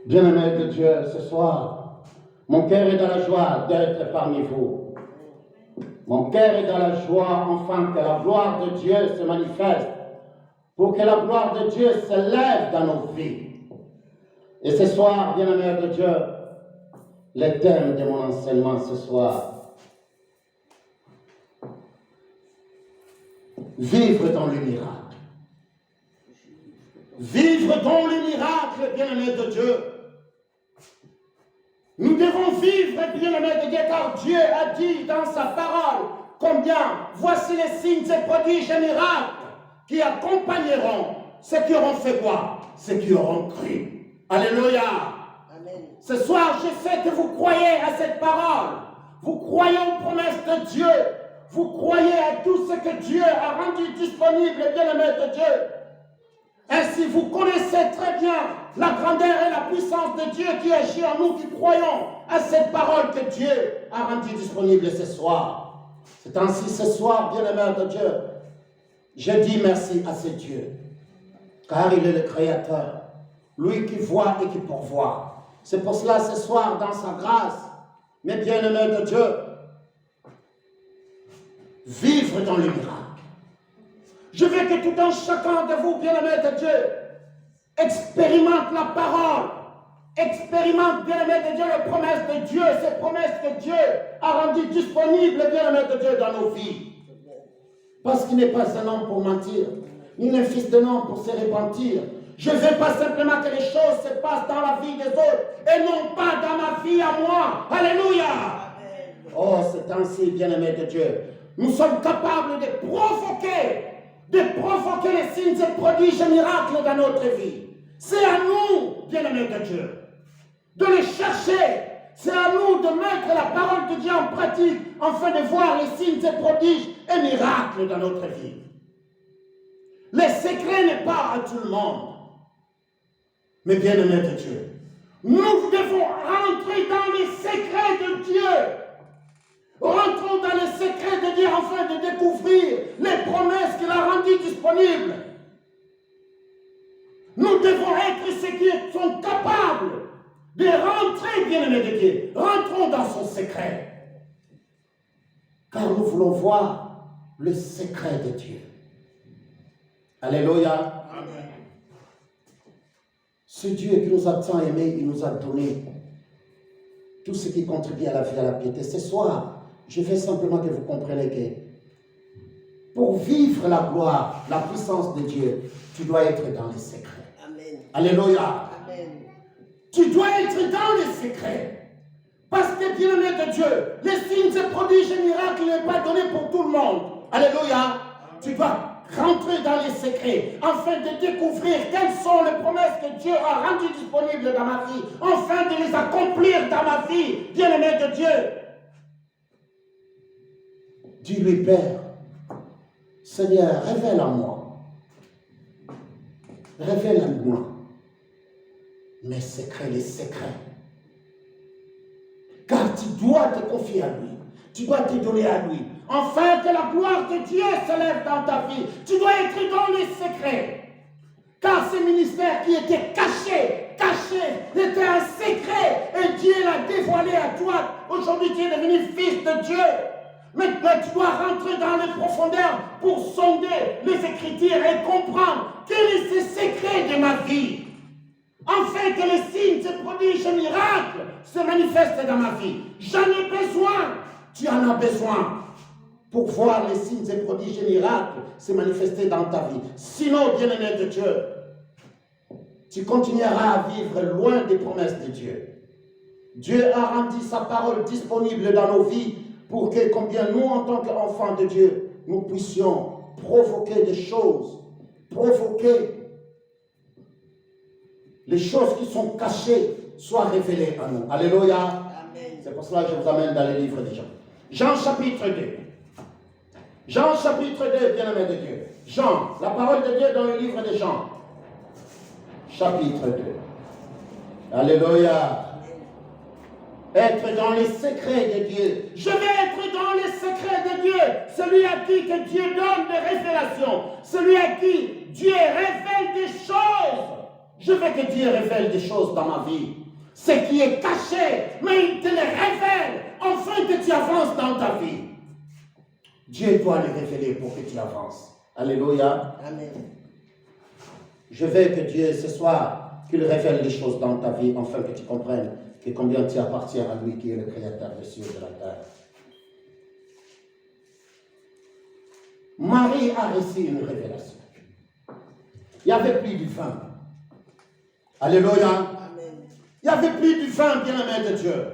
Bien-aimés de Dieu, ce soir, mon cœur est dans la joie d'être parmi vous. Mon cœur est dans la joie, enfin, que la gloire de Dieu se manifeste, pour que la gloire de Dieu s'élève dans nos vies. Et ce soir, bien-aimés de Dieu, le thème de mon enseignement ce soir, vivre dans le miracle. Vivre dans le miracle, bien-aimés de Dieu. Nous devons vivre, bien-aimés de Dieu, car Dieu a dit dans sa parole combien, voici les signes et prodiges et miracles qui accompagneront ceux qui auront fait quoi? Ceux qui auront cru. Alléluia. Amen. Ce soir, je sais que vous croyez à cette parole. Vous croyez aux promesses de Dieu. Vous croyez à tout ce que Dieu a rendu disponible, bien-aimés de Dieu. Ainsi, vous connaissez très bien la grandeur et la puissance de Dieu qui agit en nous qui croyons à cette parole que Dieu a rendue disponible ce soir. C'est ainsi ce soir, bien-aimés de Dieu, je dis merci à ce Dieu, car il est le Créateur, lui qui voit et qui pourvoit. C'est pour cela ce soir, dans sa grâce, mes bien-aimés de Dieu, vivre dans le miracle. Je veux que tout un chacun de vous, bien-aimés de Dieu, expérimente la parole, expérimente, bien-aimés de Dieu, les promesses de Dieu, ces promesses que Dieu a rendues disponibles, bien-aimés de Dieu, dans nos vies. Parce qu'il n'est pas un homme pour mentir, ni un fils d'un homme pour se repentir. Je ne veux pas simplement que les choses se passent dans la vie des autres, et non pas dans ma vie à moi. Alléluia. Oh, c'est ainsi, bien-aimés de Dieu. Nous sommes capables de provoquer les signes et prodiges et miracles dans notre vie. C'est à nous, bien-aimés de Dieu, de les chercher. C'est à nous de mettre la parole de Dieu en pratique afin de voir les signes et prodiges et miracles dans notre vie. Le secret n'est pas à tout le monde. Mais bien-aimés de Dieu, nous devons rentrer dans les secrets de Dieu. Rentrons dans les secrets de Dieu afin de découvrir les promesses qu'il a rendues disponibles. Nous devons être ceux qui sont capables de rentrer, bien-aimés de Dieu. Rentrons dans son secret. Car nous voulons voir le secret de Dieu. Alléluia. Amen. Ce Dieu qui nous a tant aimés, il nous a donné tout ce qui contribue à la vie et à la piété. Ce soir, je veux simplement que vous compreniez que pour vivre la gloire, la puissance de Dieu, tu dois être dans les secrets. Amen. Alléluia. Amen. Tu dois être dans les secrets. Parce que, bien-aimé de Dieu, les signes et prodiges et miracles ne sont pas donnés pour tout le monde. Alléluia. Amen. Tu dois rentrer dans les secrets afin de découvrir quelles sont les promesses que Dieu a rendues disponibles dans ma vie, afin de les accomplir dans ma vie, bien-aimé de Dieu. Dis-lui, Père, Seigneur, révèle en moi. Révèle en moi mes secrets, les secrets. Car tu dois te confier à lui. Tu dois te donner à lui. Afin que la gloire de Dieu s'élève dans ta vie. Tu dois être dans les secrets. Car ce ministère qui était caché, était un secret. Et Dieu l'a dévoilé à toi. Aujourd'hui, tu es devenu fils de Dieu. Maintenant, tu dois rentrer dans les profondeurs pour sonder les Écritures et comprendre quel est ce secret de ma vie. Afin que les signes, ces prodiges et miracles se manifestent dans ma vie. J'en ai besoin. Tu en as besoin pour voir les signes et prodiges et miracles se manifester dans ta vie. Sinon, bien-aimé de Dieu, tu continueras à vivre loin des promesses de Dieu. Dieu a rendu sa parole disponible dans nos vies pour que, combien nous, en tant qu'enfants de Dieu, nous puissions provoquer des choses, provoquer les choses qui sont cachées soient révélées à nous. Alléluia. Amen. C'est pour cela que je vous amène dans le livre de Jean. Jean chapitre 2. Jean chapitre 2, bien-aimé de Dieu. Jean, la parole de Dieu dans le livre de Jean. Chapitre 2. Alléluia. Être dans les secrets de Dieu. Je vais être dans les secrets de Dieu. Celui à qui que Dieu donne des révélations. Celui à qui Dieu révèle des choses. Je veux que Dieu révèle des choses dans ma vie. Ce qui est caché, mais il te les révèle afin que tu avances dans ta vie. Dieu doit les révéler pour que tu avances. Alléluia. Amen. Je veux que Dieu, ce soir, qu'il révèle les choses dans ta vie, afin que tu comprennes que combien tu appartiens à lui qui est le créateur des cieux et de la terre. Marie a reçu une révélation. Il n'y avait plus du vin. Alléluia. Amen. Il n'y avait plus du vin, bien-aimé de Dieu.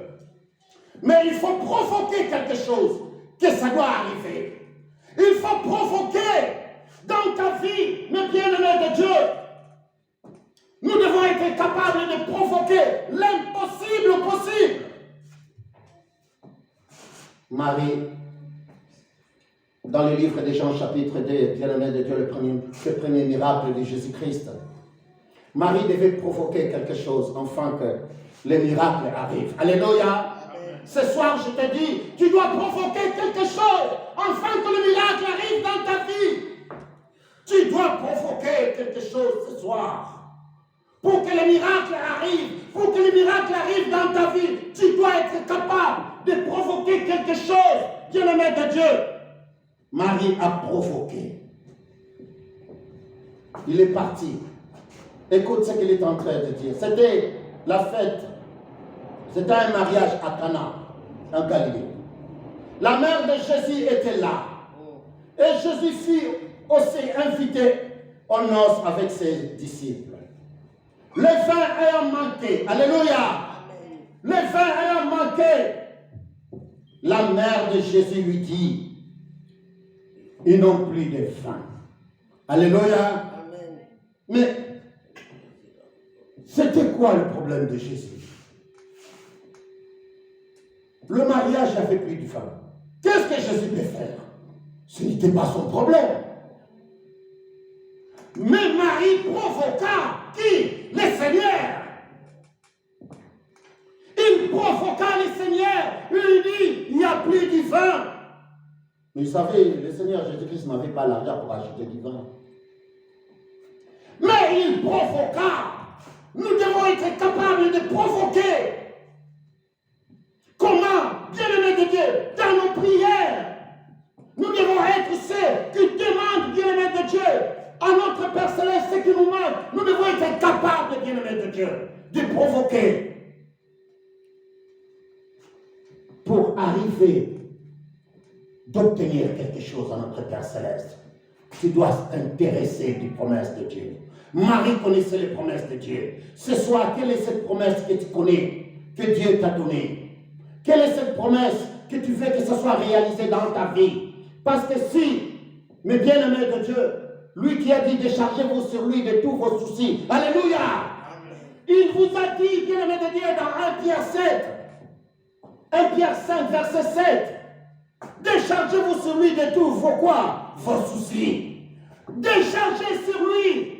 Mais il faut provoquer quelque chose, que ça doit arriver. Il faut provoquer dans ta vie, mes bien-aimés de Dieu. Nous devons être capables de provoquer l'impossible au possible. Marie, dans le livre de Jean, chapitre 2, bien-aimé de Dieu, le premier miracle de Jésus-Christ, Marie devait provoquer quelque chose afin que le miracle arrive. Alléluia. Ce soir, je te dis, tu dois provoquer quelque chose afin que le miracle arrive dans ta vie. Tu dois provoquer quelque chose ce soir. Pour que le miracle arrive, pour que le miracle arrive dans ta vie, tu dois être capable de provoquer quelque chose, bien-aimé de Dieu. Marie a provoqué. Il est parti. Écoute ce qu'il est en train de dire. C'était la fête. C'était un mariage à Cana, en Galilée. La mère de Jésus était là. Et Jésus fut aussi invité aux noces avec ses disciples. Le vin ayant manqué, alléluia, le vin ayant manqué, la mère de Jésus lui dit, ils n'ont plus de vin. Alléluia. Amen. Mais c'était quoi le problème de Jésus? Le mariage n'avait plus de vin. Qu'est-ce que Jésus peut faire? Ce n'était pas son problème. Mais Marie provoqua qui? Le Seigneur. Il provoqua le Seigneur. Il dit, il n'y a plus de vin. Mais vous savez, le Seigneur Jésus-Christ n'avait pas l'argent pour acheter du vin. Mais il provoqua. Nous devons être capables de provoquer. Comment? Bien-aimé de Dieu, dans nos prières, nous devons être ceux qui demandent, bien-aimé de Dieu, à notre Père Céleste, ce qui nous manque. Nous devons être capables, bien-aimé de Dieu, de provoquer pour arriver d'obtenir quelque chose à notre Père Céleste. Tu dois t'intéresser des promesses de Dieu. Marie connaissait les promesses de Dieu. Ce soir, quelle est cette promesse que tu connais, que Dieu t'a donnée? Quelle est cette promesse que tu veux que ce soit réalisé dans ta vie? Parce que si, mes bien-aimés de Dieu, lui qui a dit déchargez-vous sur lui de tous vos soucis. Alléluia. Amen. Il vous a dit, bien-aimés de Dieu, dans 1 Pierre 7, 1 Pierre 5, verset 7, déchargez-vous sur lui de tous vos quoi? Vos soucis. Déchargez sur lui.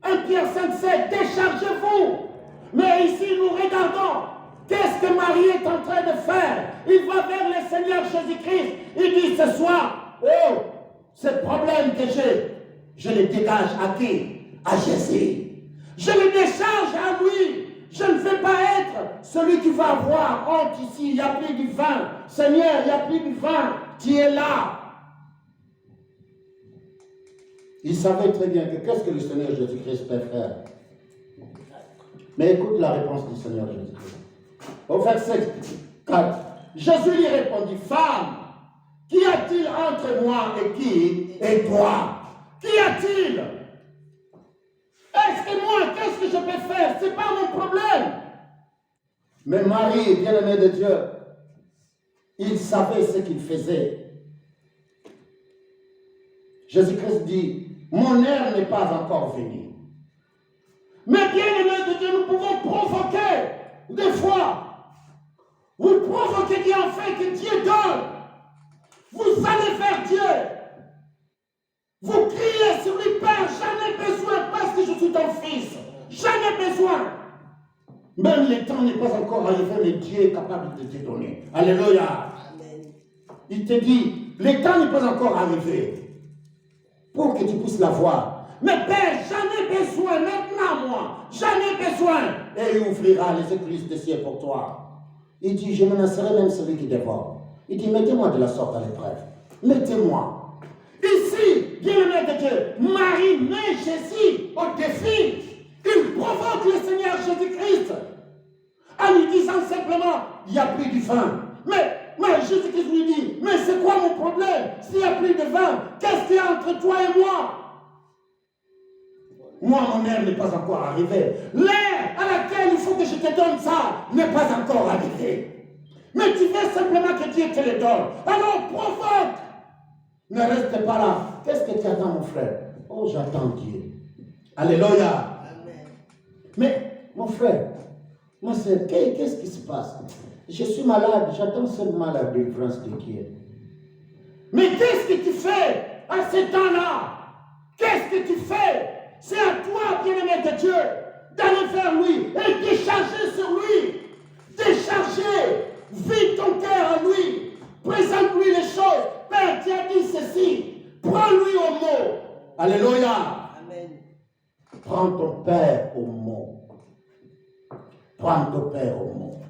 1 Pierre 5, 7, déchargez-vous. Mais ici, nous regardons. Qu'est-ce que Marie est en train de faire? Il va vers le Seigneur Jésus-Christ. Il dit ce soir, oh, ce problème que j'ai, je le dégage à qui? À Jésus. Je le décharge à lui. Je ne veux pas être celui qui va avoir honte ici. Il n'y a plus du vin. Seigneur, il n'y a plus du vin. Tu es là. Il savait très bien que qu'est-ce que le Seigneur Jésus-Christ peut faire. Mais écoute la réponse du Seigneur Jésus-Christ. Au verset 4, Jésus lui répondit, femme, qu'y a-t-il entre moi et toi? Qu'y a-t-il? Est-ce que moi, qu'est-ce que je peux faire? Ce n'est pas mon problème. Mais Marie, bien-aimée de Dieu, il savait ce qu'il faisait. Jésus-Christ dit, mon heure n'est pas encore venue. Mais bien-aimés de Dieu, nous pouvons provoquer des fois. Vous provoquez Dieu en fait que Dieu donne. Vous allez vers Dieu. Vous criez sur lui, Père, j'en ai besoin parce que je suis ton fils. J'en ai besoin. Même le temps n'est pas encore arrivé, mais Dieu est capable de te donner. Alléluia. Amen. Il te dit, le temps n'est pas encore arrivé pour que tu puisses l'avoir. Mais Père, j'en ai besoin maintenant, à moi, j'en ai besoin. Et il ouvrira les écluses des cieux pour toi. Il dit, je menacerai même celui qui dévore. Il dit, mettez-moi de la sorte à l'épreuve. Mettez-moi. Ici, bien-aimé de Dieu, Marie met Jésus au défi. Il provoque le Seigneur Jésus-Christ en lui disant simplement, il n'y a plus du vin. Mais Jésus-Christ lui dit, mais c'est quoi mon problème? S'il n'y a plus de vin, qu'est-ce qu'il y a entre toi et moi? Moi, mon heure n'est pas encore arrivée. L'heure à laquelle il faut que je te donne ça n'est pas encore arrivée. Mais tu veux simplement que Dieu te le donne. Alors provoque. Ne reste pas là. Qu'est-ce que tu attends, mon frère? Oh, j'attends Dieu. Alléluia. Amen. Mais, mon frère, ma soeur, qu'est-ce qui se passe? Je suis malade, j'attends seulement la délivrance de Dieu. Mais qu'est-ce que tu fais à ce temps-là? Qu'est-ce que tu fais? C'est à toi, bien-aimé de Dieu, d'aller vers lui et décharger sur lui. Décharger. Vide ton cœur à lui. Présente-lui les choses. Père, tu as dit ceci. Prends-lui au mot. Alléluia. Amen. Prends ton Père au mot. Prends ton Père au mot.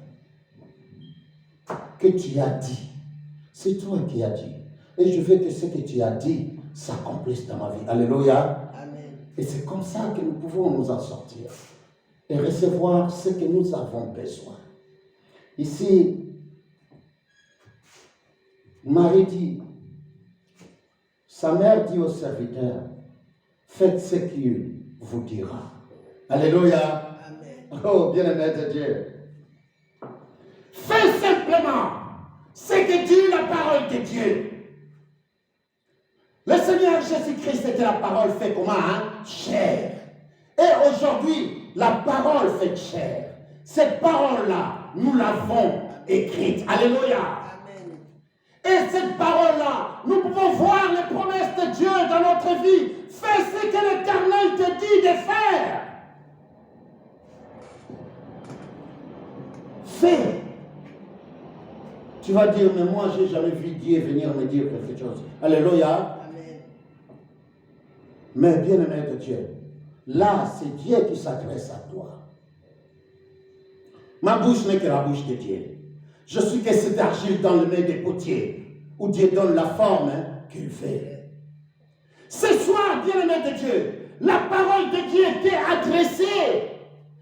Que tu as dit. C'est toi qui as dit. Et je veux que ce que tu as dit s'accomplisse dans ma vie. Alléluia. Amen. Et c'est comme ça que nous pouvons nous en sortir et recevoir ce que nous avons besoin. Ici, Marie dit, sa mère dit au serviteur, faites ce qu'il vous dira. Alléluia. Amen. Oh, bien-aimé de Dieu. Fais simplement ce que dit la parole de Dieu. Le Seigneur Jésus-Christ était la parole faite comment? Chair. Et aujourd'hui, la parole fait chair. Cette parole-là, nous l'avons écrite. Alléluia. Amen. Et cette parole-là, nous pouvons voir les promesses de Dieu dans notre vie. Fais ce que l'Éternel te dit de faire. Fais. Tu vas dire, mais moi, je n'ai jamais vu Dieu venir me dire quelque chose. Alléluia. Amen. Mais bien-aimé de Dieu, là, c'est Dieu qui s'adresse à toi. Ma bouche n'est que la bouche de Dieu. Je suis que cette argile dans le main des potiers, où Dieu donne la forme qu'il fait. Ce soir, bien-aimé de Dieu, la parole de Dieu t'est adressée.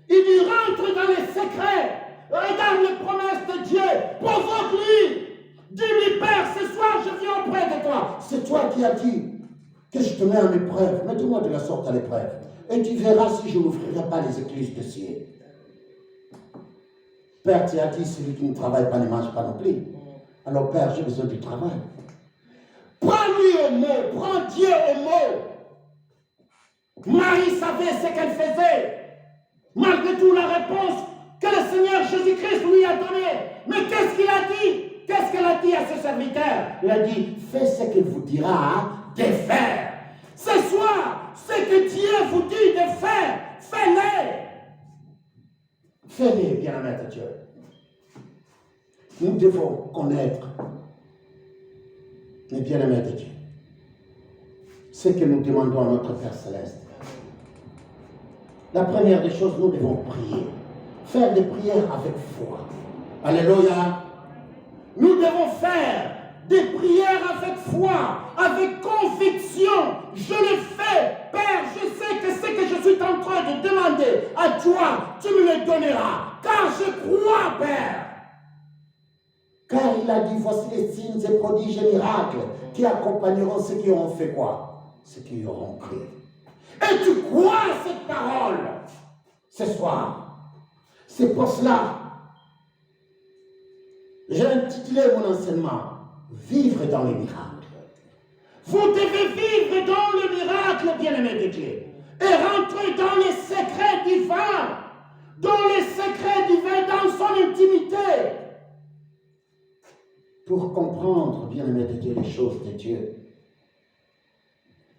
Il dit, rentre dans les secrets. Regarde les promesses de Dieu. Provoque-lui. Dis-lui, Père, ce soir, je viens auprès de toi. C'est toi qui as dit que je te mets en épreuve. Mets-moi de la sorte à l'épreuve. Et tu verras si je n'ouvrirai pas les écluses de ciel. Père, tu as dit, celui qui ne travaille pas ne mange pas non plus. Alors, Père, j'ai besoin du travail. Prends-lui au mot. Prends Dieu au mot. Marie savait ce qu'elle faisait. Malgré tout, la réponse que le Seigneur Jésus-Christ lui a donnée. Mais qu'est-ce qu'il a dit? Qu'est-ce qu'elle a dit à ses serviteurs? Il a dit, fais ce qu'il vous dira de faire. Ce soir, ce que Dieu vous dit de faire, fais-le. Fais-le, bien-aimé de Dieu. Nous devons connaître, les bien-aimés de Dieu, ce que nous demandons à notre Père Céleste. La première des choses, nous devons prier. Faire des prières avec foi. Alléluia. Nous devons faire des prières avec foi, avec conviction. Je le fais, Père, je sais que ce que je suis en train de demander à toi, tu me le donneras. Car je crois, Père. Car il a dit, voici les signes et prodiges et miracles qui accompagneront ceux qui auront fait quoi? Ceux qui auront cru. Et tu crois cette parole ce soir. C'est pour cela, j'ai intitulé mon enseignement, Vivre dans le miracle. Vous devez vivre dans le miracle, bien-aimé de Dieu, et rentrer dans les secrets divins, dans son intimité, pour comprendre, bien-aimé de Dieu, les choses de Dieu.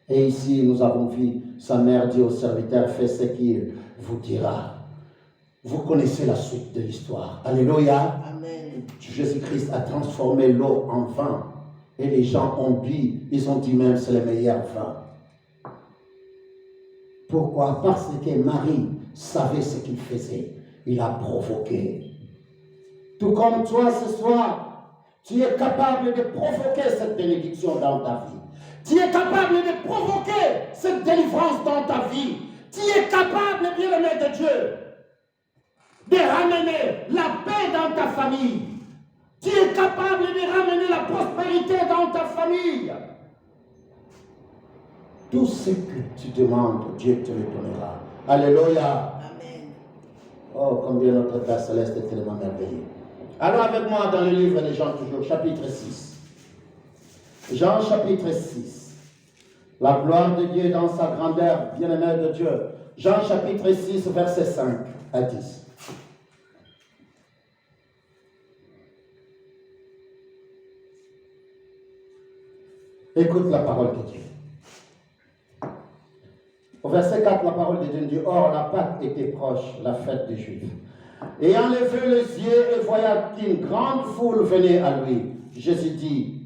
Et ici, nous avons vu, sa mère dit au serviteur, fais ce qu'il vous dira. Vous connaissez la suite de l'histoire. Alléluia. Amen. Jésus-Christ a transformé l'eau en vin. Et les gens ont bu. Ils ont dit même c'est le meilleur vin. Pourquoi? Parce que Marie savait ce qu'il faisait. Il a provoqué. Tout comme toi ce soir, tu es capable de provoquer cette bénédiction dans ta vie. Tu es capable de provoquer cette délivrance dans ta vie. Tu es capable, bien-aimé de Dieu, de ramener la paix dans ta famille. Tu es capable de ramener la prospérité dans ta famille. Tout ce que tu demandes, Dieu te le donnera. Alléluia. Amen. Oh, combien notre Père Céleste est tellement merveilleux. Alors avec moi dans le livre de Jean toujours, chapitre 6. Jean chapitre 6. La gloire de Dieu dans sa grandeur, bien-aimé de Dieu. Jean chapitre 6, verset 5 à 10. Écoute la parole de Dieu. Au verset 4, la parole de Dieu dit, or la Pâque était proche, la fête des Juifs. Ayant levé les yeux et voyant qu'une grande foule venait à lui, Jésus dit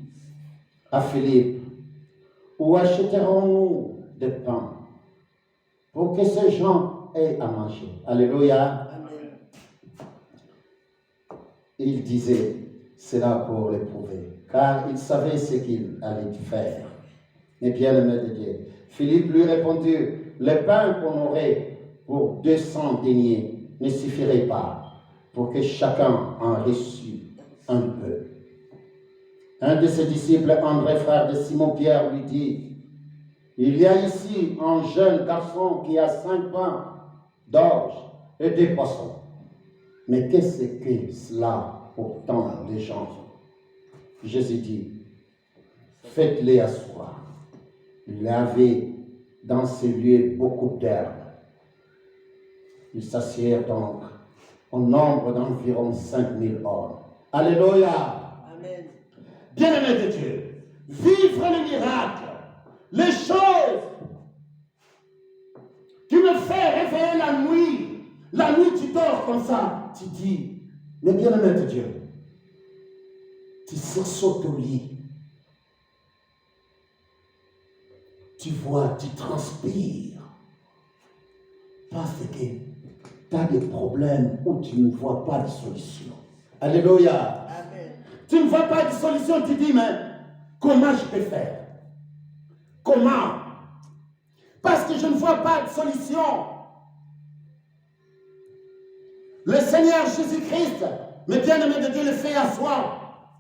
à Philippe, où achèterons-nous des pains pour que ces gens aient à manger? Alléluia. Amen. Il disait cela pour l'éprouver, car il savait ce qu'il allait faire. Mais bien-aimé de Dieu, Philippe lui répondit, le pain qu'on aurait pour 200 deniers ne suffirait pas pour que chacun en reçût un peu. Un de ses disciples, André, frère de Simon-Pierre, lui dit, il y a ici un jeune garçon qui a 5 pains d'orge et 2 poissons. Mais qu'est-ce que cela pour tant de gens? Jésus dit, faites-les asseoir. Il y avait dans ces lieux beaucoup d'herbes. Ils s'assièrent donc au nombre d'environ 5000 hommes. Alléluia. Amen. Bien-aimé de Dieu, vivre les miracles, les choses qui me font réveiller la nuit tu dors comme ça, tu dis, mais bien-aimé de Dieu, tu sursautes au lit, tu vois, tu transpires, parce que tu as des problèmes où tu ne vois pas de solution. Alléluia. Amen. Tu ne vois pas de solution, tu dis, mais comment je peux faire? Comment? Parce que je ne vois pas de solution. Le Seigneur Jésus-Christ, mais bien-aimé de Dieu, le fait asseoir.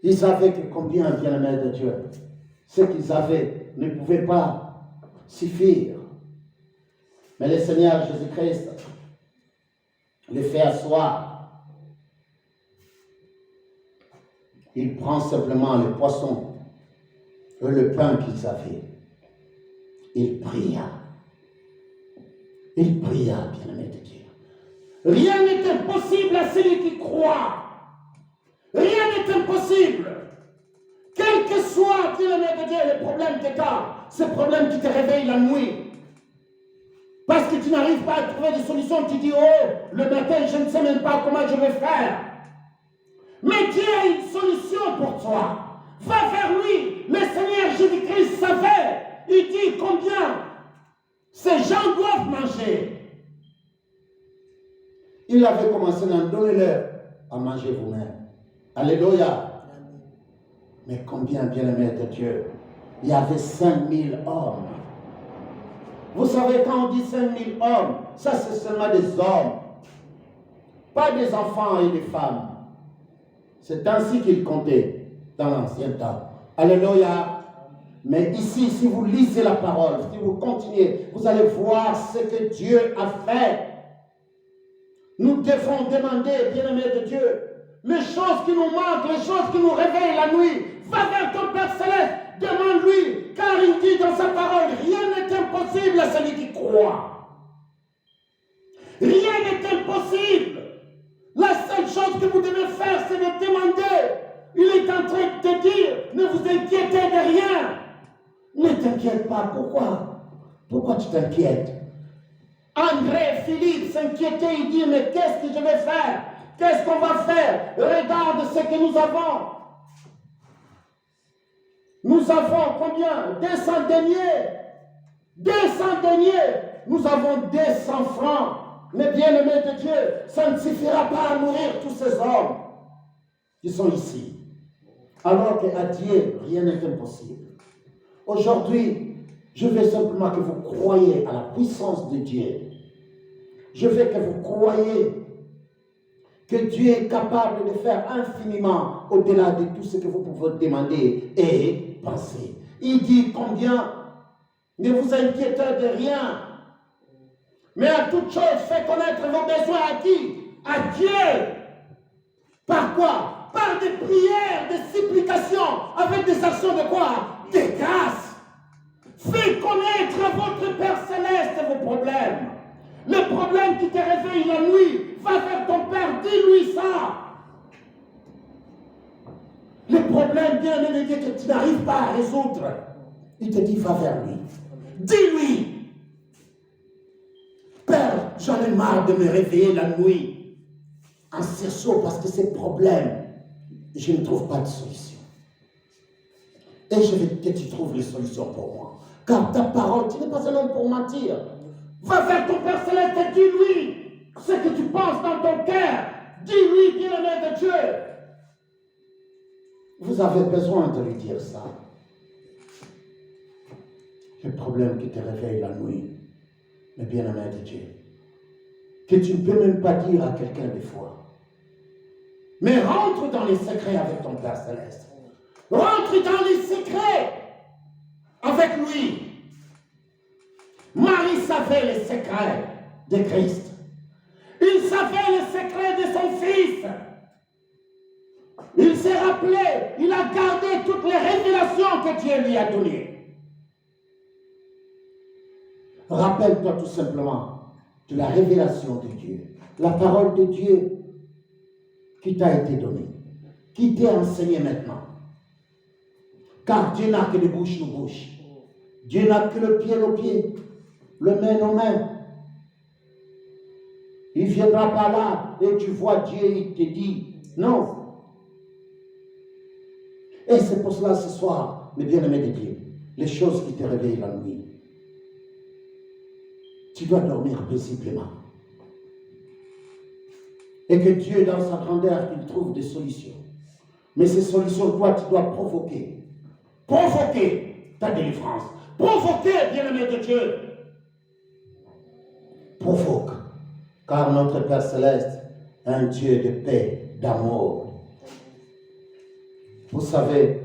Ils savaient que combien, bien-aimé de Dieu, ce qu'ils avaient ne pouvait pas suffire. Mais le Seigneur Jésus-Christ les fait asseoir. Il prend simplement le poisson et le pain qu'ils avaient. Il pria. Il pria, bien-aimé de Dieu. Rien n'est impossible à celui qui croit. Rien n'est impossible. Quel que soit, bien-aimé de Dieu, le problème que tu as, ce problème qui te réveille la nuit, parce que tu n'arrives pas à trouver de solution, tu dis, oh, le matin, je ne sais même pas comment je vais faire. Mais Dieu a une solution pour toi. Va vers lui. Le Seigneur Jésus-Christ savait. Il dit combien ces gens doivent manger. Il avait commencé à donner-leur à manger vous-même. Alléluia. Mais combien, bien-aimé de Dieu, il y avait 5000 hommes. Vous savez, quand on dit 5000 hommes, ça c'est seulement des hommes, pas des enfants et des femmes. C'est ainsi qu'ils comptaient dans l'ancien temps. Alléluia. Mais ici, si vous lisez la parole, si vous continuez, vous allez voir ce que Dieu a fait. Nous devons demander, bien-aimés de Dieu, les choses qui nous manquent, les choses qui nous réveillent la nuit. Va vers ton Père Céleste, demande-lui, car il dit dans sa parole, rien n'est impossible à celui qui croit. Rien n'est impossible. La seule chose que vous devez faire, c'est de demander. Il est en train de te dire, ne vous inquiétez de rien. Ne t'inquiète pas. Pourquoi? Pourquoi tu t'inquiètes? André, Philippe s'inquiétaient, il dit, mais qu'est-ce que je vais faire? Qu'est-ce qu'on va faire? Regarde ce que nous avons. Nous avons combien? 200 deniers. 200 deniers, nous avons 200 francs. Mais bien aimé de Dieu, ça ne suffira pas à nourrir tous ces hommes qui sont ici. Alors qu'à Dieu, rien n'est impossible. Aujourd'hui, je veux simplement que vous croyiez à la puissance de Dieu. Je veux que vous croyiez que Dieu est capable de faire infiniment au-delà de tout ce que vous pouvez demander et penser. Il dit combien, ne vous inquiétez de rien, mais à toute chose, faites connaître vos besoins à qui? À Dieu. Par quoi? Par des prières, des supplications, avec des actions de quoi? Des grâces. Faites connaître à votre Père Céleste vos problèmes. Le problème qui te réveille la nuit, va vers ton Père, dis-lui ça. Le problème, bien aimé, que tu n'arrives pas à résoudre, il te dit, va vers lui. Dis-lui. Père, j'en ai marre de me réveiller la nuit en sursaut parce que ces problèmes, je ne trouve pas de solution. Et je veux que tu trouves les solutions pour moi. Car ta parole, tu n'es pas un homme pour mentir. Va vers ton Père Céleste et dis-lui ce que tu penses dans ton cœur. Dis-lui, bien-aimé de Dieu. Vous avez besoin de lui dire ça. Le problème qui te réveille la nuit, mais bien-aimé de Dieu, que tu ne peux même pas dire à quelqu'un des fois. Mais rentre dans les secrets avec ton Père Céleste. Rentre dans les secrets avec lui. Marie savait les secrets de Christ. Il savait les secrets de son Fils. Il s'est rappelé, il a gardé toutes les révélations que Dieu lui a données. Rappelle-toi tout simplement de la révélation de Dieu, la parole de Dieu qui t'a été donnée, qui t'est enseignée maintenant. Car Dieu n'a que les bouches aux bouches. Dieu n'a que le pied aux pieds, le main aux mains. Il ne viendra pas là et tu vois Dieu, il te dit non. Et c'est pour cela ce soir, mes bien-aimés de Dieu, les choses qui te réveillent la nuit, tu dois dormir paisiblement. Et que Dieu, dans sa grandeur, il trouve des solutions. Mais ces solutions, toi, tu dois provoquer. Provoquer ta délivrance. Provoquer, bien-aimé de Dieu. Provoque. Car notre Père Céleste est un Dieu de paix, d'amour. Vous savez,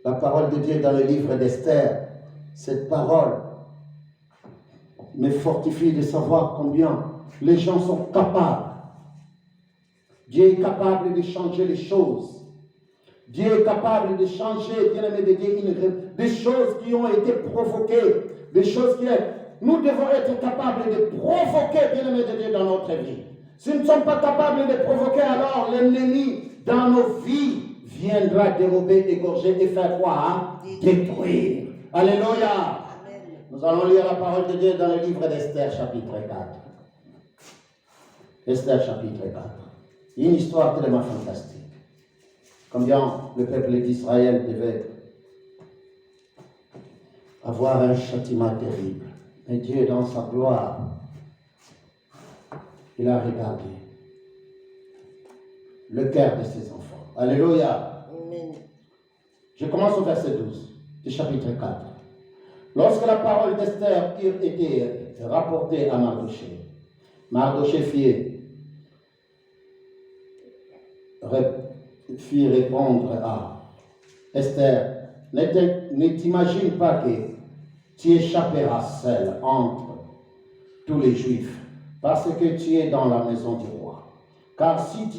la parole de Dieu dans le livre d'Esther, cette parole me fortifie de savoir combien les gens sont capables. Dieu est capable de changer les choses. Dieu est capable de changer, bien aimé de Dieu, des choses qui ont été provoquées, des choses qui... Nous devons être capables de provoquer, bien aimé de Dieu, dans notre vie. Si nous ne sommes pas capables de provoquer, alors l'ennemi dans nos vies viendra dérober, égorger et faire quoi? Hein? Détruire. Alléluia. Nous allons lire la parole de Dieu dans le livre d'Esther, chapitre 4. Esther, chapitre 4. Une histoire tellement fantastique. Combien le peuple d'Israël devait avoir un châtiment terrible. Mais Dieu, dans sa gloire, il a regardé le cœur de ses enfants. Alléluia. Amen. Je commence au verset 12 du chapitre 4. Lorsque la parole d'Esther était rapportée à Mardoché, Mardoché fit répondre à Esther, ne t'imagine pas que tu échapperas seul entre tous les Juifs, parce que tu es dans la maison du roi. Car si tu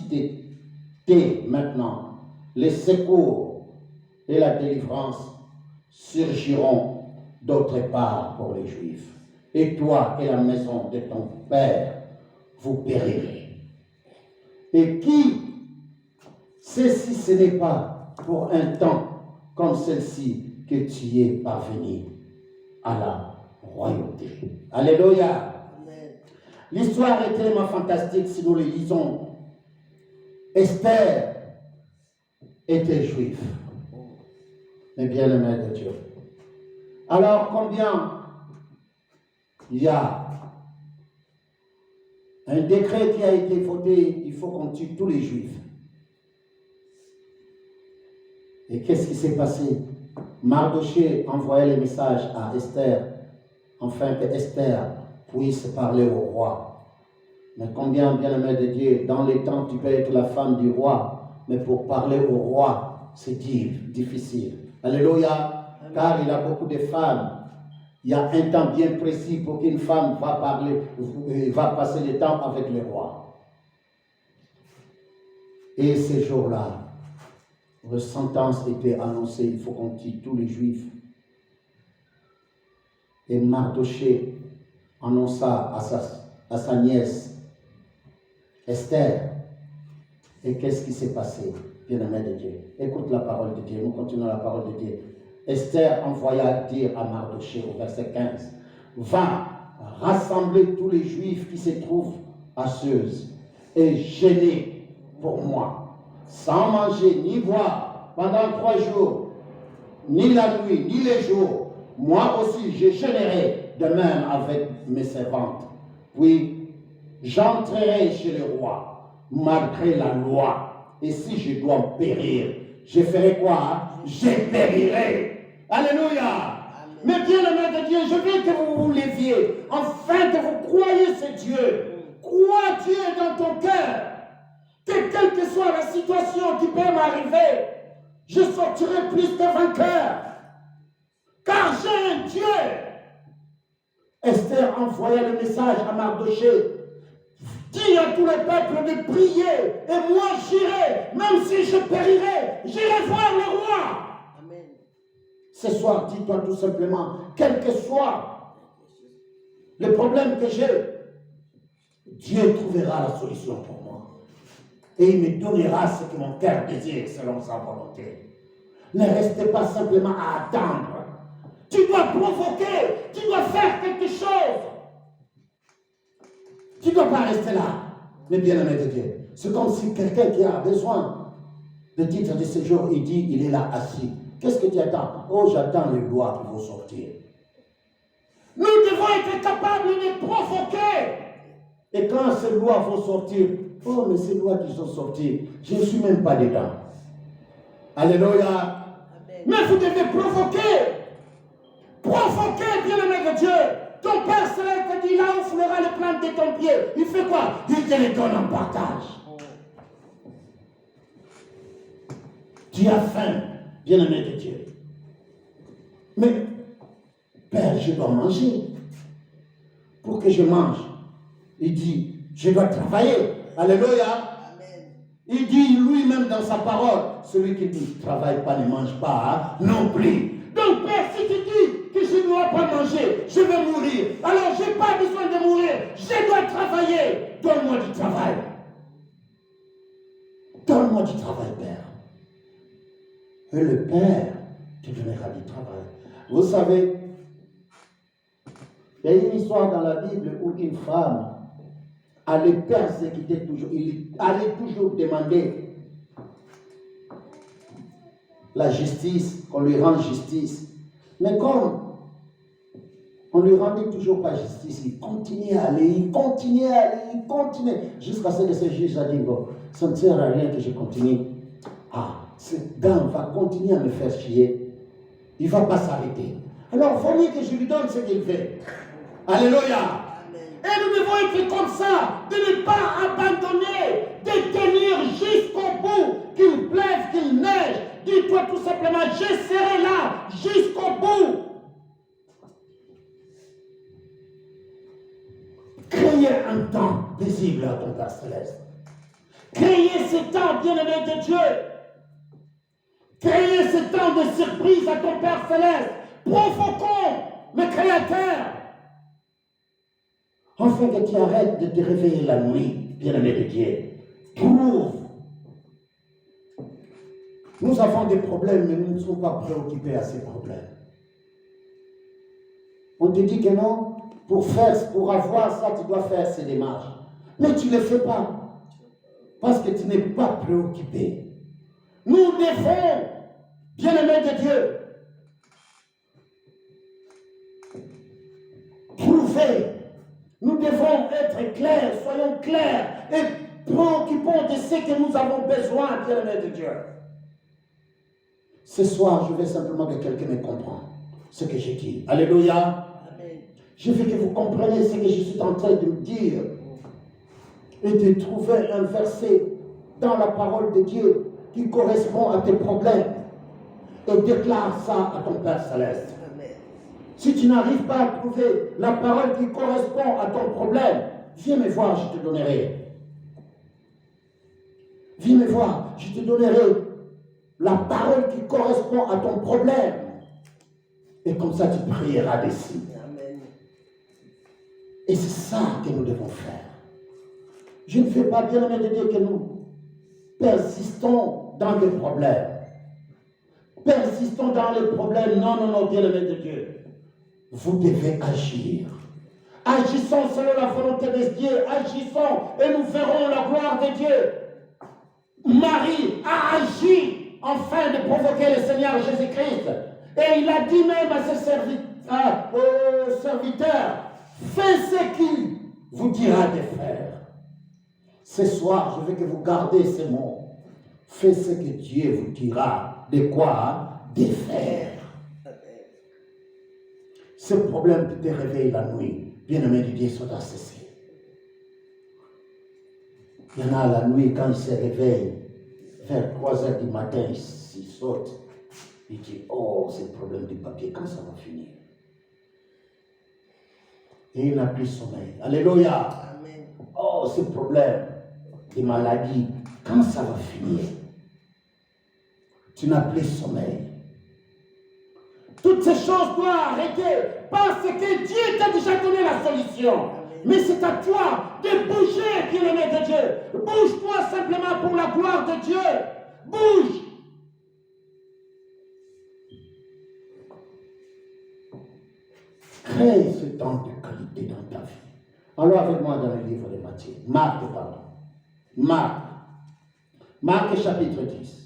t'es maintenant, les secours et la délivrance surgiront d'autre part pour les Juifs. Et toi et la maison de ton père, vous périrez. Et qui sait si ce n'est pas pour un temps comme celle-ci que tu es parvenu à la royauté. Alléluia. L'histoire est tellement fantastique si nous le lisons. Esther était juive, mais bien aimée de Dieu. Alors combien il y a un décret qui a été voté, il faut qu'on tue tous les Juifs. Et qu'est-ce qui s'est passé? Mardochée envoyait les messages à Esther, afin que Esther puisse parler au roi. Mais combien, bien-aimé de Dieu, dans les temps, tu peux être la femme du roi, mais pour parler au roi, c'est difficile. Alléluia, car il y a beaucoup de femmes. Il y a un temps bien précis pour qu'une femme va passer le temps avec le roi. Et ces jours-là, la sentence était annoncée, il faut qu'on tue tous les Juifs. Et Mardochée annonça à sa nièce, Esther. Et qu'est-ce qui s'est passé, bien-aimé de Dieu? Écoute la parole de Dieu, nous continuons la parole de Dieu. Esther envoya dire à Mardochée au verset 15, va rassembler tous les Juifs qui se trouvent à Suse et jeûner pour moi, sans manger ni boire pendant 3 jours, ni la nuit, ni les jours. Moi aussi, je jeûnerai de même avec mes servantes. Puis, j'entrerai chez le roi, malgré la loi. Et si je dois périr, je ferai quoi? Je périrai. Alléluia. Mais bien aimé de Dieu, je veux que vous vous leviez, afin que vous croyez ce Dieu. Crois Dieu dans ton cœur. Que quelle que soit la situation qui peut m'arriver, je sortirai plus que vainqueur. Car j'ai un Dieu. Esther envoya le message à Mardochée. Dis à tout le peuple de prier, et moi j'irai, même si je périrai, j'irai voir le roi. Amen. Ce soir, dis-toi tout simplement, quel que soit le problème que j'ai, Dieu trouvera la solution pour moi. Et il me donnera ce que mon cœur désire selon sa volonté. Ne restez pas simplement à attendre. Tu dois provoquer, tu dois faire quelque chose. Tu ne dois pas rester là, mais bien-aimé de Dieu. C'est comme si quelqu'un qui a besoin de titre de séjour, il dit, il est là assis. Qu'est-ce que tu attends? Oh, j'attends les lois qui vont sortir. Nous devons être capables de provoquer. Et quand ces lois vont sortir, oh, mais ces lois qui sont sorties, je ne suis même pas dedans. Alléluia. Amen. Mais vous devez provoquer. Provoquer, bien-aimé de Dieu. Ton Père Céleste te dit, là où foulera le plan de ton pied, il fait quoi? Il te les donne en partage. Tu as faim, bien-aimé de Dieu. Mais, Père, je dois manger. Pour que je mange, il dit, je dois travailler. Alléluia. Amen. Il dit lui-même dans sa parole, celui qui dit, travaille pas, ne mange pas, hein, non plus. Donc, Père, si tu dis que je ne dois pas manger, je vais mourir. Alors, je n'ai pas besoin de mourir. Je dois travailler. Donne-moi du travail. Donne-moi du travail, Père. Et le Père te donnera du travail. Vous savez, il y a une histoire dans la Bible où une femme allait persécuter toujours, il allait toujours demander la justice, qu'on lui rende justice. Mais comme on ne lui rendait toujours pas justice, il continuait à aller, il continuait, jusqu'à ce que ce juge a dit, bon, ça ne sert à rien que je continue. Ah, ce gars va continuer à me faire chier. Il ne va pas s'arrêter. Alors, il faut mieux que je lui donne ce qu'il fait. Alléluia. Et nous devons être comme ça, de ne pas abandonner, de tenir jusqu'au bout, qu'il pleuve, qu'il neige. Dis-toi tout simplement, je serai là jusqu'au bout. Créez un temps paisible à ton Père Céleste. Créez ce temps bien-aimé de Dieu. Créez ce temps de surprise à ton Père Céleste. Provoquons le Créateur. Afin que tu arrêtes de te réveiller la nuit, bien-aimé de Dieu. Trouve. Nous avons des problèmes, mais nous ne sommes pas préoccupés à ces problèmes. On te dit que non, pour avoir ça, tu dois faire ces démarches. Mais tu ne le fais pas. Parce que tu n'es pas préoccupé. Nous devons, bien-aimés de Dieu, trouver. Nous devons être clairs, soyons clairs et préoccupons de ce que nous avons besoin, bien-aimés de Dieu. Ce soir, je veux simplement que quelqu'un me comprenne ce que j'ai dit. Alléluia. Amen. Je veux que vous compreniez ce que je suis en train de vous dire et de trouver un verset dans la parole de Dieu qui correspond à tes problèmes et déclare ça à ton Père Céleste. Amen. Si tu n'arrives pas à trouver la parole qui correspond à ton problème, viens me voir, je te donnerai. Viens me voir, je te donnerai la parole qui correspond à ton problème. Et comme ça, tu prieras dessus. Amen. Et c'est ça que nous devons faire. Je ne fais pas, bien-aimé de Dieu, que nous persistons dans les problèmes. Persistons dans les problèmes. Non, non, non, bien-aimé de Dieu. Vous devez agir. Agissons selon la volonté de Dieu. Agissons et nous verrons la gloire de Dieu. Marie a agi afin de provoquer le Seigneur Jésus-Christ. Et il a dit même à ses serviteurs, faites ce qu'il vous dira de faire. Ce soir, je veux que vous gardiez ces mots. Faites ce que Dieu vous dira de quoi de faire. Ce problème qui te réveille la nuit, bien-aimé de Dieu, soit à cesser. Il y en a la nuit, quand il se réveille, vers 3 heures du matin, il saute. Il dit, oh, ce problème du papier, quand ça va finir? Et il n'a plus sommeil. Alléluia. Amen. Oh, ce problème de maladie, quand ça va finir? Tu n'as plus sommeil. Toutes ces choses doivent arrêter parce que Dieu t'a déjà donné la solution. Amen. Mais c'est à toi de bouger, bien-aimé de Dieu. Bouge-toi simplement pour la gloire de Dieu. Bouge. Crée ce temps de qualité dans ta vie. Alors avec moi dans le livre de Matthieu. Marc chapitre 10.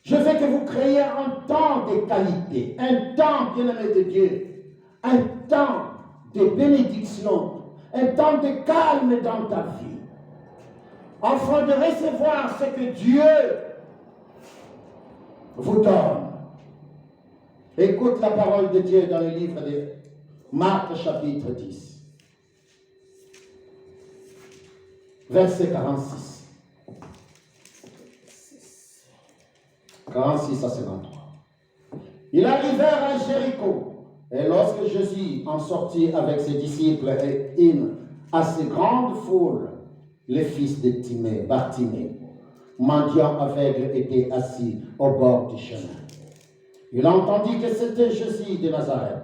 Je veux que vous créiez un temps de qualité, un temps, bien-aimé de Dieu, un temps de bénédiction, un temps de calme dans ta vie, afin de recevoir ce que Dieu vous donne. Écoute la parole de Dieu dans le livre de Marc chapitre 10, verset 46. 46 à 53. Ils arrivèrent à Jéricho, et lorsque Jésus en sortit avec ses disciples et une assez grande foule, le fils de Bartimée, mendiant aveugle, était assis au bord du chemin. Il entendit que c'était Jésus de Nazareth,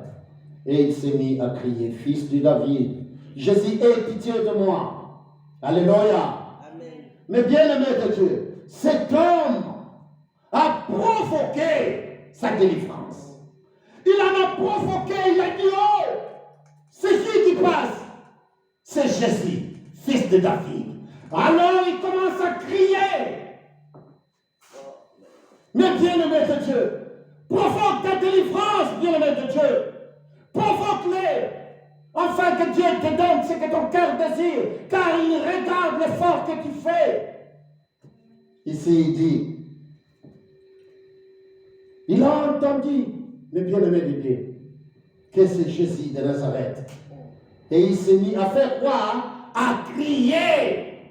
et il s'est mis à crier, fils de David, Jésus, aie pitié de moi. Alléluia. Amen. Mais bien-aimé de Dieu, cet homme a provoqué sa délivrance. Il en a provoqué, il a dit, oh, c'est qui passe? C'est Jésus, fils de David. Alors il commence à crier. Mais bien-aimé de Dieu, provoque ta délivrance, bien-aimé de Dieu. Provoque-les, afin que Dieu te donne ce que ton cœur désire, car il regarde l'effort que tu fais. Ici il dit, il a entendu, le bien-aimé de Dieu, que c'est Jésus de Nazareth. Et il s'est mis à faire quoi? À crier.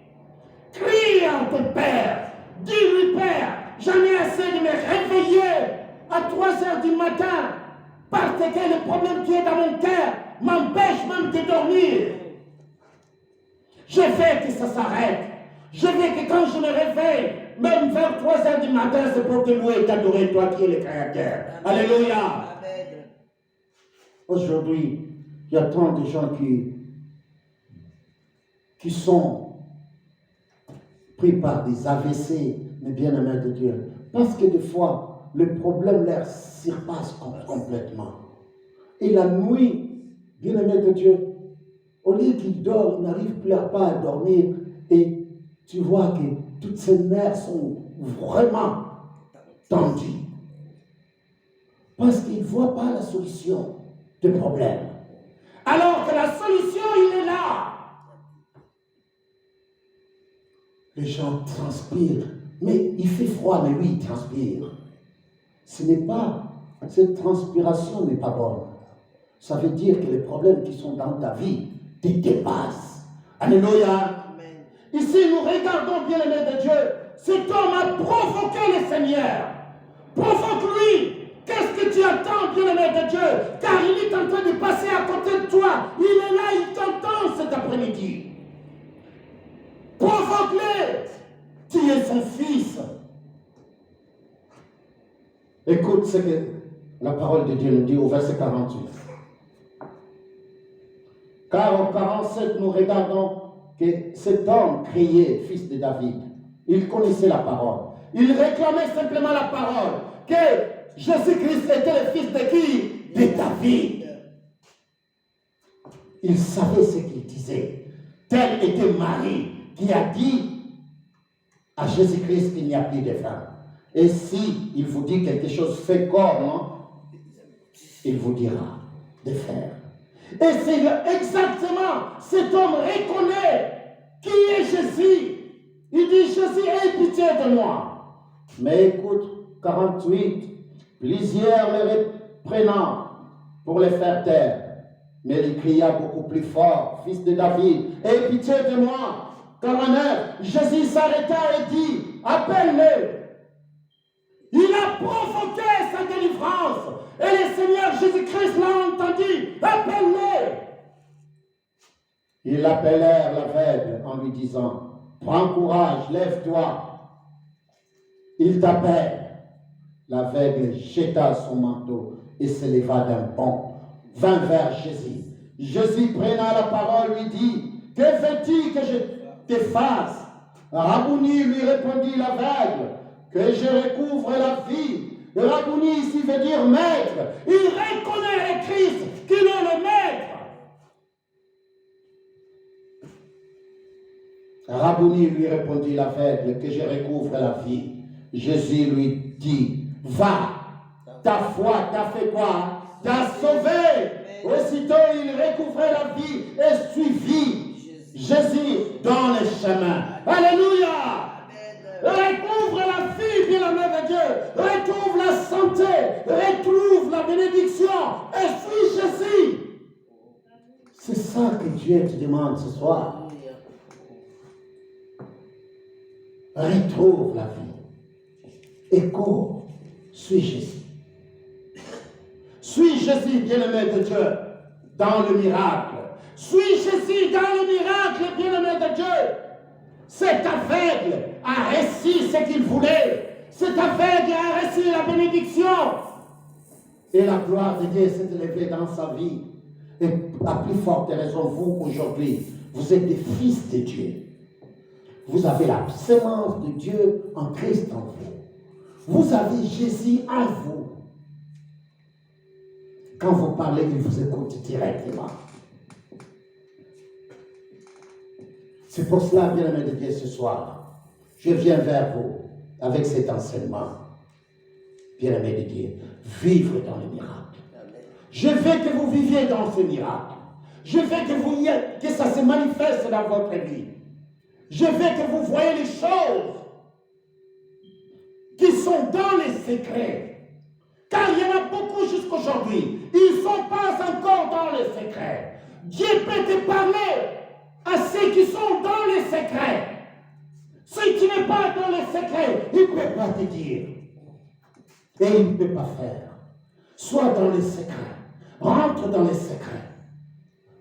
Crie à ton Père. Dis-lui, Père, j'en ai assez de me réveiller à 3 heures du matin parce que le problème qui est dans mon cœur m'empêche même de dormir. Je veux que ça s'arrête. Je veux que quand je me réveille, même vers 3 heures du matin, c'est pour te louer et t'adorer, toi qui es le Créateur. Alléluia. Amen. Aujourd'hui, il y a tant de gens qui sont pris par des AVC, mais bien-aimés de Dieu. Parce que des fois, le problème leur surpasse complètement. Et la nuit, bien-aimés de Dieu, au lieu qu'ils dorment, ils n'arrivent plus pas à dormir. Et tu vois que toutes ces nerfs sont vraiment tendus. Parce qu'ils ne voient pas la solution du problème. Alors Les gens transpirent. Mais il fait froid, mais oui, il transpire. Cette transpiration n'est pas bonne. Ça veut dire que les problèmes qui sont dans ta vie te dépassent. Alléluia. Ici, nous regardons bien l'aimé de Dieu. Cet homme a provoqué le Seigneur. Provoque-lui. Qu'est-ce que tu attends, bien-aimé de Dieu? Car il est en train de passer à côté de toi. Il est là, il t'entend cet après-midi. Provoque-le. Tu es son fils. Écoute ce que la parole de Dieu nous dit au verset 48. Car au 47, nous regardons que cet homme criait, fils de David. Il connaissait la parole. Il réclamait simplement la parole. Que Jésus-Christ était le fils de qui? De David. Il savait ce qu'il disait. Tel était Marie qui a dit à Jésus-Christ qu'il n'y a plus de femme. Et si il vous dit quelque chose fait comme, il vous dira de faire. Et c'est exactement cet homme reconnaît qui est Jésus. Il dit, Jésus, aie pitié de moi. Mais écoute, 48, plusieurs le reprenant pour le faire taire. Mais il cria beaucoup plus fort, fils de David, aie pitié de moi. 49, Jésus s'arrêta et dit, appelle-le. Il a provoqué sa délivrance. Et le Seigneur Jésus-Christ l'a entendu. Appelle-le. Ils l'appelèrent l'aveugle en lui disant, prends courage, lève-toi. Il t'appelle. L'aveugle jeta son manteau et se leva d'un bond, vint vers Jésus. Jésus prenant la parole lui dit, que veux-tu que je te fasse? Rabouni lui répondit l'aveugle, que je recouvre la vie. Rabouni ici veut dire maître. Il reconnaît le Christ qu'il est le maître. Rabouni lui répondit l'aveugle, que je recouvre la vie. Jésus lui dit, va, ta foi t'a fait quoi? T'a sauvé. Aussitôt il recouvrait la vie et suivit Jésus dans les chemins. Alléluia. Recouvre la vie, bien-aimé de Dieu. Retrouve la santé. Retrouve la bénédiction. Et suis Jésus. C'est ça que Dieu te demande ce soir. Retrouve la vie. Et cours. Suis Jésus. Suis Jésus, bien-aimé de Dieu, dans le miracle. Suis Jésus dans le miracle, bien-aimé de Dieu. Cet aveugle a reçu ce qu'il voulait. Cet aveugle a reçu la bénédiction. Et la gloire de Dieu s'est élevée dans sa vie. Et à plus forte raison, vous, aujourd'hui, vous êtes des fils de Dieu. Vous avez la sémence de Dieu en Christ en vous. Vous avez Jésus en vous. Quand vous parlez, il vous écoute directement. C'est pour cela, bien-aimé de Dieu, ce soir, je viens vers vous avec cet enseignement. Bien-aimé de Dieu, vivre dans le miracle. Je veux que vous viviez dans ce miracle. Je veux que ça se manifeste dans votre vie. Je veux que vous voyez les choses qui sont dans les secrets. Car il y en a beaucoup jusqu'aujourd'hui. Ils ne sont pas encore dans les secrets. Dieu peut te parler à ceux qui sont dans les secrets. Si tu n'es pas dans les secrets, il ne peut pas te dire. Et il ne peut pas faire. Sois dans les secrets. Rentre dans les secrets.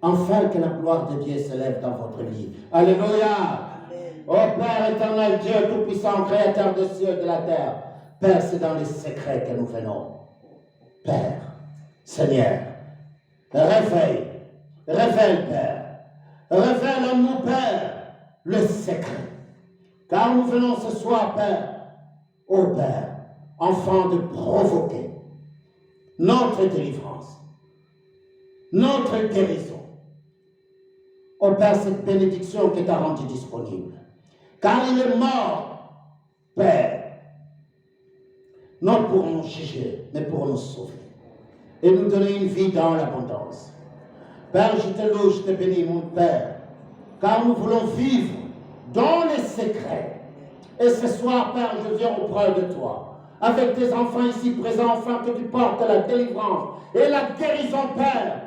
Afin que la gloire de Dieu s'élève dans votre vie. Alléluia. Ô Père éternel, Dieu tout-puissant, créateur des cieux et de la terre. Père, c'est dans les secrets que nous venons. Père, Seigneur, réveille, Père. Révèle en nous, Père, le secret. Car nous venons ce soir, Père, ô Père, enfant de provoquer notre délivrance, notre guérison. Ô Père, cette bénédiction qui t'a rendue disponible. Car il est mort, Père, non pour nous juger, mais pour nous sauver. Et nous donner une vie dans l'abondance. Père, je te loue, je te bénis, mon Père, car nous voulons vivre dans les secrets. Et ce soir, Père, je viens auprès de toi, avec tes enfants ici présents, afin que tu portes la délivrance et la guérison, Père,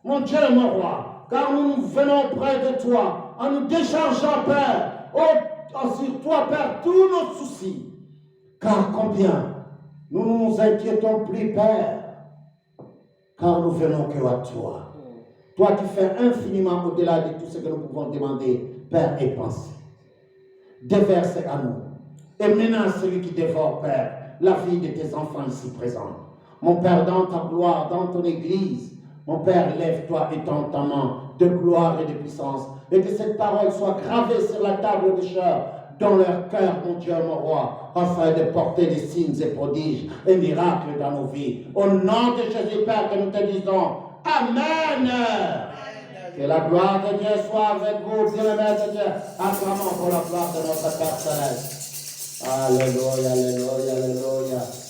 mon Dieu, mon roi, car nous venons auprès de toi, en nous déchargeant, Père, sur toi, Père, tous nos soucis. Car combien nous ne nous inquiétons plus, Père, car nous venons que à toi. Toi qui fais infiniment au-delà de tout ce que nous pouvons demander, Père, et penser. Déverse à nous. Et menace celui qui dévore, Père, la vie de tes enfants ici présents. Mon Père, dans ta gloire, dans ton Église, mon Père, lève-toi et tends ta main de gloire et de puissance. Et que cette parole soit gravée sur la table des cœurs, dans leur cœur, mon Dieu, mon roi, afin de porter des signes et prodiges et miracles dans nos vies. Au nom de Jésus, Père, que nous te disons, Amen. Que la gloire de Dieu soit avec vous, bien-aimés de Dieu. Acclamons pour la gloire de notre Père Céleste. Alléluia, alléluia, alléluia.